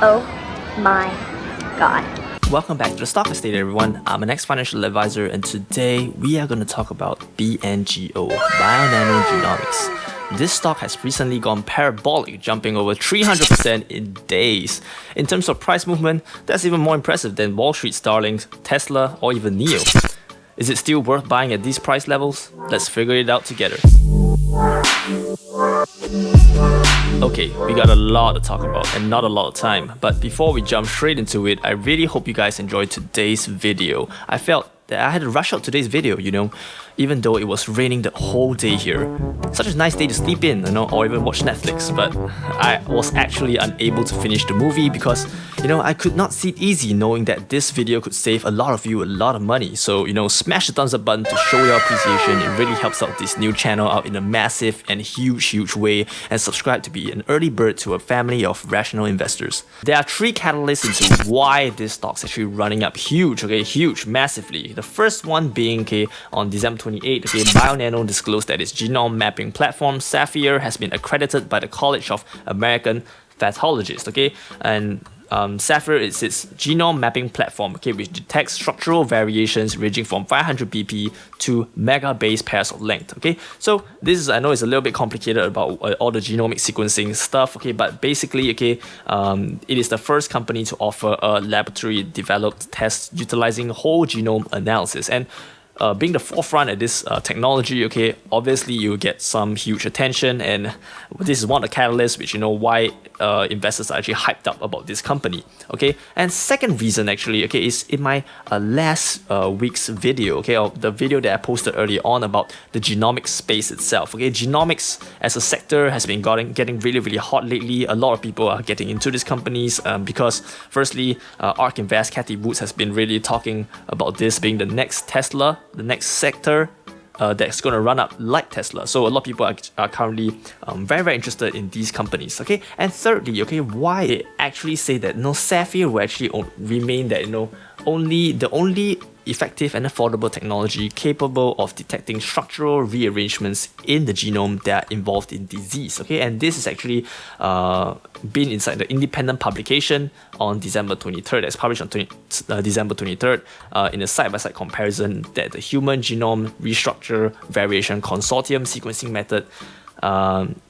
Oh my god. Welcome back to the Stock Estate, everyone. I'm an ex-financial advisor, and today we are going to talk about BNGO, Bionano Genomics. This stock has recently gone parabolic, jumping over 300% in days. In terms of price movement, that's even more impressive than Wall Street's darlings, Tesla, or even NIO. Is it still worth buying at these price levels? Let's figure it out together. Okay, we got a lot to talk about and not a lot of time, but before we jump straight into it, I really hope you guys enjoyed today's video. I felt that I had to rush out today's video, even though it was raining the whole day here. Such a nice day to sleep in, or even watch Netflix, but I was actually unable to finish the movie because, I could not sit easy knowing that this video could save a lot of you a lot of money. So, smash the thumbs up button to show your appreciation. It really helps out this new channel out in a massive and huge way, and subscribe to be an early bird to a family of rational investors. There are three catalysts into why this stock's actually running up huge, massively. The first one being, on December 28, Bionano disclosed that its genome mapping platform, Sapphire, has been accredited by the College of American Pathologists, and Sapphire is its genome mapping platform, which detects structural variations ranging from 500 pp to mega base pairs of length. So this is, I know it's a little bit complicated about all the genomic sequencing stuff, but basically, it is the first company to offer a laboratory developed test utilizing whole genome analysis. And being the forefront at this technology, obviously you get some huge attention, and this is one of the catalysts which why investors are actually hyped up about this company. And second reason actually, is in my last week's video, or the video that I posted earlier on about the genomics space itself. Genomics as a sector has been getting really hot lately. A lot of people are getting into these companies because firstly, ARK Invest, Cathy Woods has been really talking about this being the next Tesla, the next sector that's going to run up like Tesla. So a lot of people are currently very interested in these companies. And thirdly, why they actually say that Sapphire will actually remain that the only effective and affordable technology capable of detecting structural rearrangements in the genome that are involved in disease. And this is actually been inside the independent publication on December 23rd. That's published on December 23rd in a side-by-side comparison that the Human Genome Restructure Variation Consortium sequencing method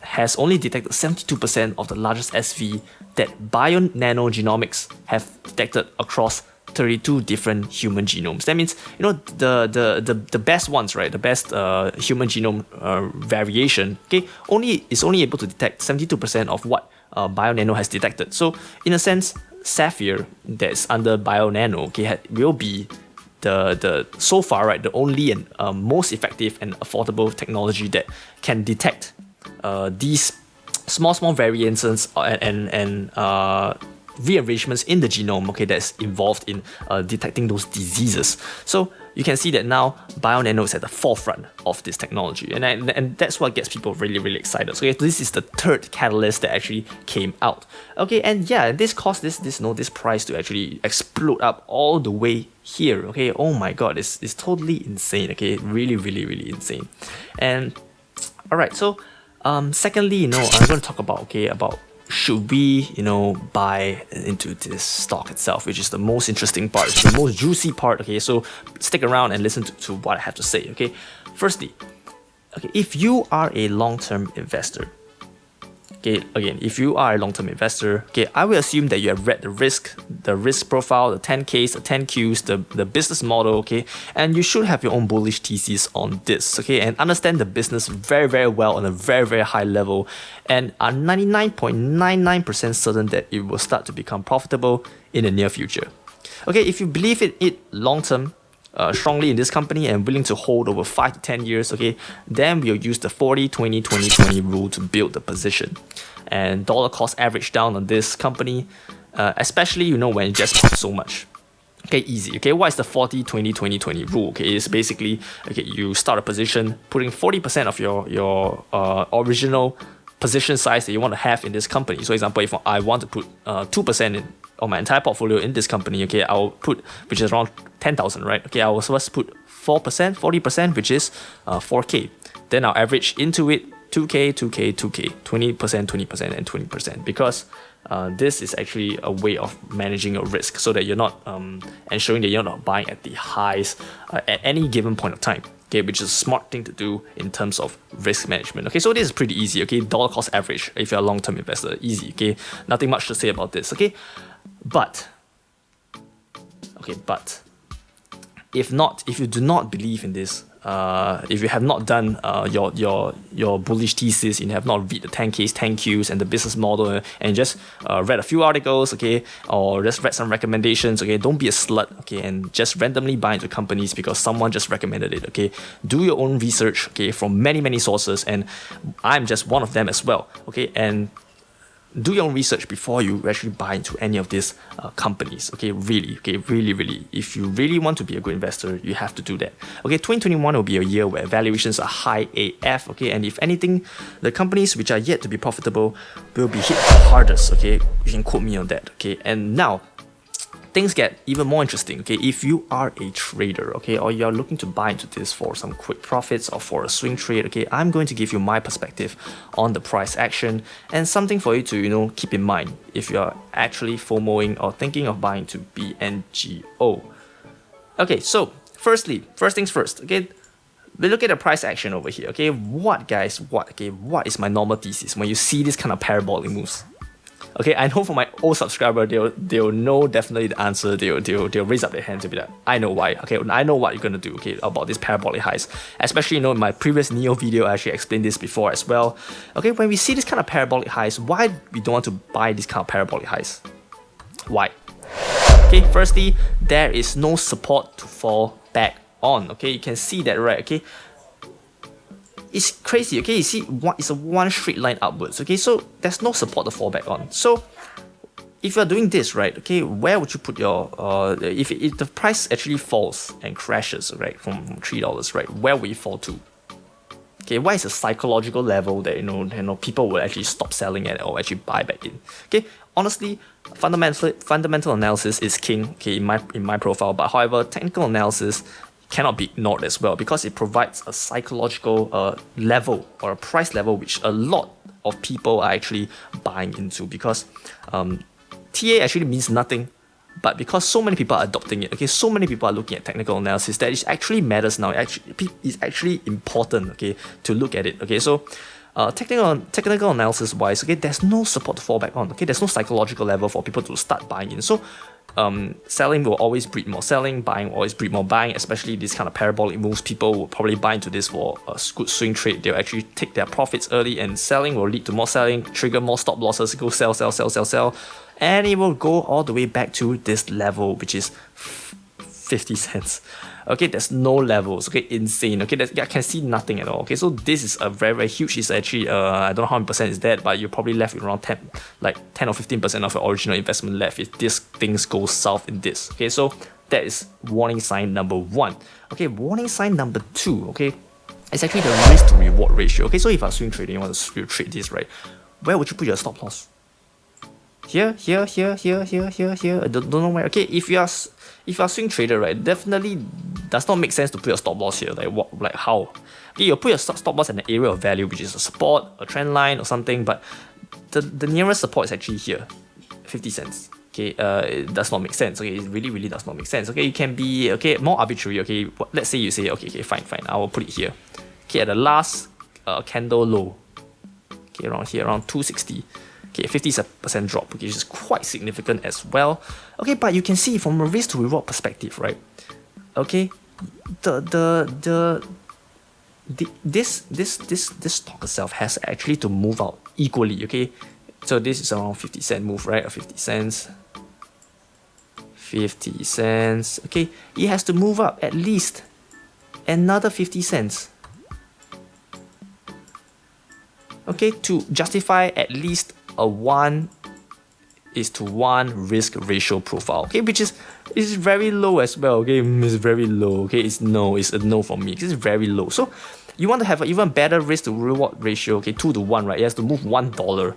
has only detected 72% of the largest SV that Bionano Genomics have detected across 32 different human genomes. That means, the best ones, right? The best human genome variation, is only able to detect 72% of what Bionano has detected. So, in a sense, Sapphire that's under Bionano, will be the so far, right, the only and most effective and affordable technology that can detect these small variations and rearrangements in the genome, that's involved in detecting those diseases. So you can see that now Bionano is at the forefront of this technology, and that's what gets people really excited. So this is the third catalyst that actually came out. And this caused this price to actually explode up all the way here. Oh my god, it's totally insane. Really insane. And all right, so secondly, I'm going to talk about should we, buy into this stock itself, which is the most interesting part, the most juicy part. So stick around and listen to what I have to say. Firstly, if you are a long-term investor, if you are a long-term investor, I will assume that you have read the risk profile, the 10Ks, the 10Qs, the business model, and you should have your own bullish thesis on this, and understand the business very well on a very high level, and are 99.99% certain that it will start to become profitable in the near future. If you believe it long-term, strongly in this company and willing to hold over 5 to 10 years, then we'll use the 40-20-20-20 rule to build the position. And dollar cost average down on this company, especially when it just pops so much. Easy. What is the 40-20-20-20 rule? It's basically, you start a position, putting 40% of your original position size that you want to have in this company. So, for example, if I want to put 2% on my entire portfolio in this company, I'll put, which is around 10,000, right? I will first put 4%, 40%, which is 4K. Then I'll average into it 2K, 2K, 2K, 20%, 20%, and 20%, because this is actually a way of managing your risk so that you're not ensuring that you're not buying at the highs at any given point of time. Okay, which is a smart thing to do in terms of risk management. Okay, so this is pretty easy. Okay, dollar cost average if you're a long-term investor, easy. Okay, nothing much to say about this. Okay, but if you do not believe in this, if you have not done your bullish thesis, you have not read the 10Ks, 10Qs and the business model, and just read a few articles, okay, or just read some recommendations, okay, don't be a slut, okay, and just randomly buy into companies because someone just recommended it, okay. Do your own research, okay, from many sources, and I'm just one of them as well, okay, and do your own research before you actually buy into any of these companies. Okay, really. If you really want to be a good investor, you have to do that. Okay, 2021 will be a year where valuations are high AF. Okay, and if anything, the companies which are yet to be profitable will be hit the hardest. Okay, you can quote me on that. Okay, and now things get even more interesting. Okay, if you are a trader, okay, or you're looking to buy into this for some quick profits or for a swing trade, okay, I'm going to give you my perspective on the price action and something for you to keep in mind if you're actually FOMOing or thinking of buying to BNGO. Okay, so first things first. Okay, we look at the price action over here. Okay, what is my normal thesis when you see this kind of parabolic moves? Okay, I know for my old subscriber, they'll know definitely the answer. They'll raise up their hand to be like, I know why. Okay, I know what you're gonna do. Okay, about this parabolic highs, especially in my previous Neo video, I actually explained this before as well. Okay, when we see this kind of parabolic highs, why we don't want to buy this kind of parabolic highs? Why? Okay, firstly, there is no support to fall back on. Okay, you can see that, right? Okay. It's crazy, okay? You see, it's a one straight line upwards, okay? So there's no support to fall back on. So if you're doing this, right, okay, where would you put your, if the price actually falls and crashes, right, from $3, right, where will it fall to? Okay, what is a psychological level that, people will actually stop selling it or actually buy back in? Okay, honestly, fundamental analysis is king, okay, in my profile, but however, technical analysis cannot be ignored as well because it provides a psychological level or a price level which a lot of people are actually buying into, because TA actually means nothing, but because so many people are adopting it, okay, so many people are looking at technical analysis that it actually matters now. It's actually important, okay, to look at it. Okay, so technical analysis wise, okay, there's no support to fall back on. Okay, there's no psychological level for people to start buying in. So selling will always breed more selling, buying will always breed more buying, especially this kind of parabolic moves. People will probably buy into this for a good swing trade. They'll actually take their profits early, and selling will lead to more selling, trigger more stop losses, go sell, and it will go all the way back to this level, which is 50 cents. Okay, there's no levels. Okay, insane. Okay, I can see nothing at all. Okay, so this is a very huge. It's actually I don't know how many percent is that, but you're probably left with around 10 or 15% of your original investment left if this things go south in this. Okay, so that is warning sign number 1. Okay, warning sign number 2. Okay, it's actually the risk to reward ratio. Okay, so if you're swing trading, you want to trade this, right? Where would you put your stop loss? Here. I don't know where. Okay, if you're a swing trader, right, definitely does not make sense to put your stop loss here. Like how? Okay, you'll put your stop loss in an area of value, which is a support, a trend line, or something. But the nearest support is actually here, 50 cents. Okay, it does not make sense. Okay, it really does not make sense. Okay, you can be more arbitrary. Okay, let's say you say okay, fine, I will put it here. Okay, at the last candle low. Okay, around here, around 260. Okay, 50% drop, which is quite significant as well. Okay, but you can see from a risk to reward perspective, right? Okay, this stock itself has actually to move out equally. Okay, so this is around 50 cent move, right? Or 50 cents. 50 cents. Okay, it has to move up at least another 50 cents. Okay, to justify at least a 1:1 risk ratio profile, okay, which is very low as well. Okay, it's very low. Okay, it's a no for me. It's very low. So you want to have an even better risk to reward ratio. Okay, 2:1, right? It has to move $1.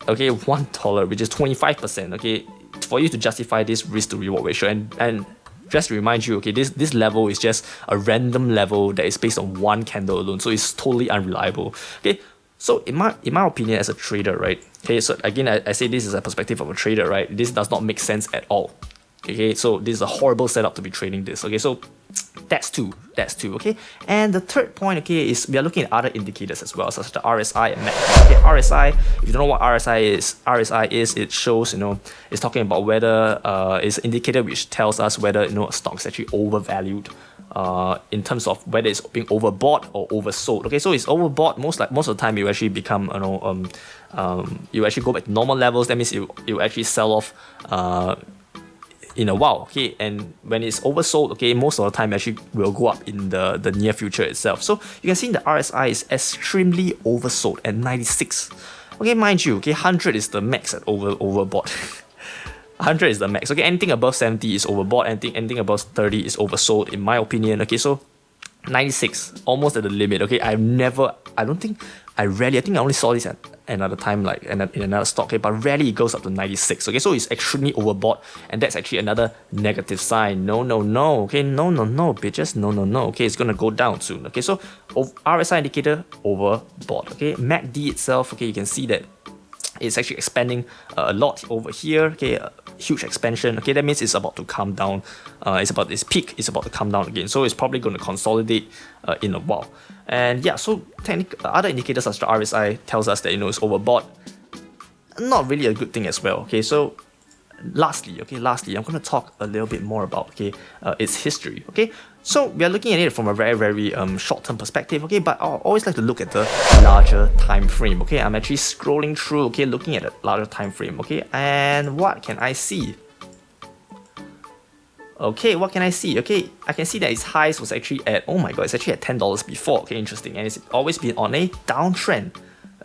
Okay, $1, which is 25%. Okay, for you to justify this risk to reward ratio, and just to remind you, okay, this level is just a random level that is based on one candle alone, so it's totally unreliable. Okay, so in my opinion as a trader, right? Okay, so again, I say this is a perspective of a trader, right? This does not make sense at all. Okay, so this is a horrible setup to be trading this. Okay, so that's two. Okay, and the third point, okay, is we are looking at other indicators as well, such as the RSI and MACD. Okay, RSI, if you don't know what RSI is, it shows, it's talking about whether it's an indicator which tells us whether a stock is actually overvalued. In terms of whether it's being overbought or oversold. Okay, so it's overbought. Most of the time, you actually become, you actually go back to normal levels. That means you actually sell off in a while. Okay, and when it's oversold, okay, most of the time actually will go up in the near future itself. So you can see the RSI is extremely oversold at 96. Okay, mind you, okay, 100 is the max at overbought. 100 is the max. Okay, anything above 70 is overbought. Anything above 30 is oversold, in my opinion. Okay, so 96, almost at the limit. Okay, I think I only saw this at another time, like in another stock. Okay, but rarely it goes up to 96. Okay, so it's extremely overbought, and that's actually another negative sign. No. Okay, no, bitches. No. Okay, it's gonna go down soon. Okay, so RSI indicator overbought. Okay, MACD itself. Okay, you can see that it's actually expanding a lot over here. Okay, huge expansion. Okay, that means it's about to come down. Its peak is about to come down again. So it's probably going to consolidate in a while. And yeah, so other indicators such as the RSI tells us that it's overbought. Not really a good thing as well. Okay, so lastly, I'm going to talk a little bit more about its history. Okay, so we are looking at it from a very, very short-term perspective. Okay, but I always like to look at the larger time frame. Okay, I'm actually scrolling through. Okay, looking at a larger time frame. Okay, and what can I see? Okay, what can I see? Okay, I can see that its highs was actually at, oh my god, it's actually at $10 before. Okay, interesting, and it's always been on a downtrend.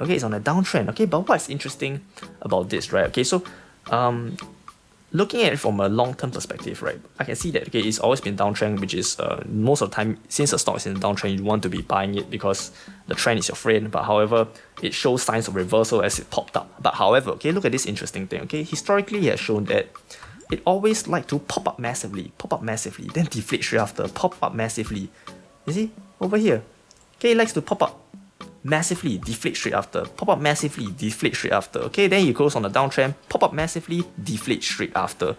Okay, it's on a downtrend. Okay, but what's interesting about this, right? Okay, so looking at it from a long-term perspective, right, I can see that, okay, it's always been downtrend, which is most of the time, since the stock is in a downtrend, you want to be buying it because the trend is your friend. But however, it shows signs of reversal as it popped up. But however, okay, look at this interesting thing. Okay, historically, it has shown that it always like to pop up massively, then deflate straight after, pop up massively. You see, over here, okay, it likes to pop up massively, deflate straight after, pop up massively, deflate straight after. Okay, then it goes on a downtrend, pop up massively, deflate straight after.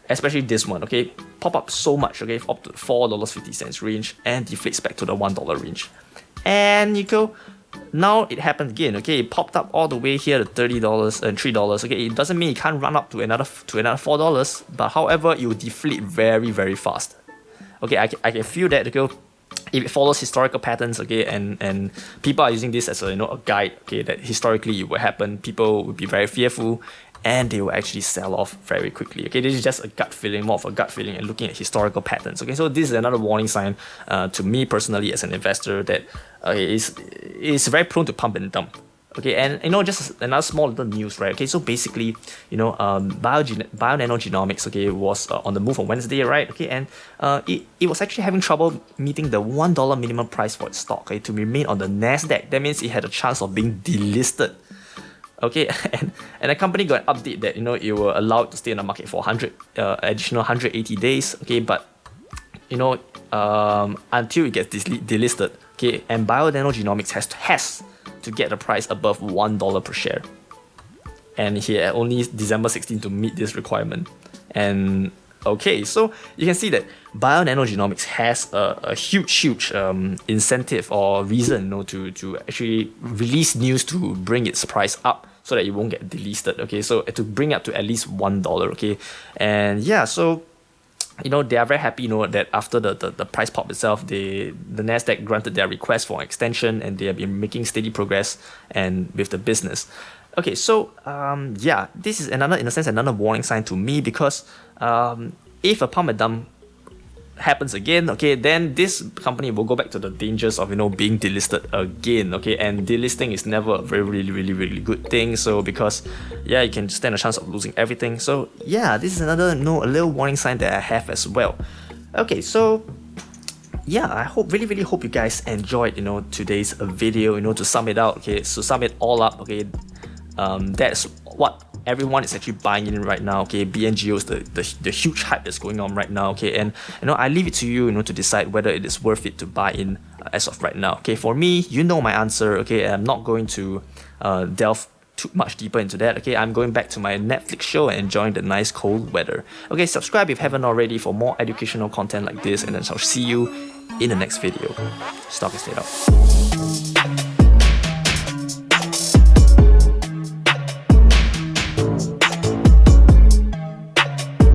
Especially this one, okay, pop up so much, okay, up to $4.50 range and deflates back to the $1 range. And you go, now it happened again. Okay, it popped up all the way here to $30 and $3. Okay, it doesn't mean it can't run up to another $4, but however, it will deflate very, very fast. Okay, I can feel that. Okay, if it follows historical patterns, okay, and people are using this as a guide, okay, that historically it will happen. People will be very fearful, and they will actually sell off very quickly. Okay, this is just a gut feeling, more of a gut feeling, and looking at historical patterns. Okay, so this is another warning sign to me personally as an investor that is very prone to pump and dump. Okay, and just another small little news, right? Okay, so basically, Bionano Genomics, okay, was on the move on Wednesday, right? Okay, and it was actually having trouble meeting the $1 minimum price for its stock, okay, to remain on the Nasdaq. That means it had a chance of being delisted. Okay, and the company got an update that it were allowed to stay in the market for additional 180 days. Okay, but until it gets delisted, okay, and Bionano Genomics has to get the price above $1 per share, and he had only December 16 to meet this requirement. And okay, so you can see that Bionano Genomics has a huge incentive or reason to actually release news to bring its price up so that it won't get delisted. Okay, so to bring it up to at least $1. Okay, and yeah, so they are very happy that after the price pop itself, the Nasdaq granted their request for an extension, and they have been making steady progress and with the business. Okay, so yeah, this is another warning sign to me, because if a pump and dump happens again, okay, then this company will go back to the dangers of being delisted again. Okay, and delisting is never a very really good thing. So because you can stand a chance of losing everything. So yeah, this is another a little warning sign that I have as well. Okay, so yeah, I really hope you guys enjoyed today's video. To sum it out, okay, so sum it all up, okay, that's what everyone is actually buying in right now. Okay, BNGO is the huge hype that's going on right now. Okay, and I leave it to you, to decide whether it is worth it to buy in as of right now. Okay, for me, you know my answer. Okay, I'm not going to delve too much deeper into that. Okay, I'm going back to my Netflix show and enjoying the nice cold weather. Okay, subscribe if you haven't already for more educational content like this, and then I'll see you in the next video. Stock is stayed out.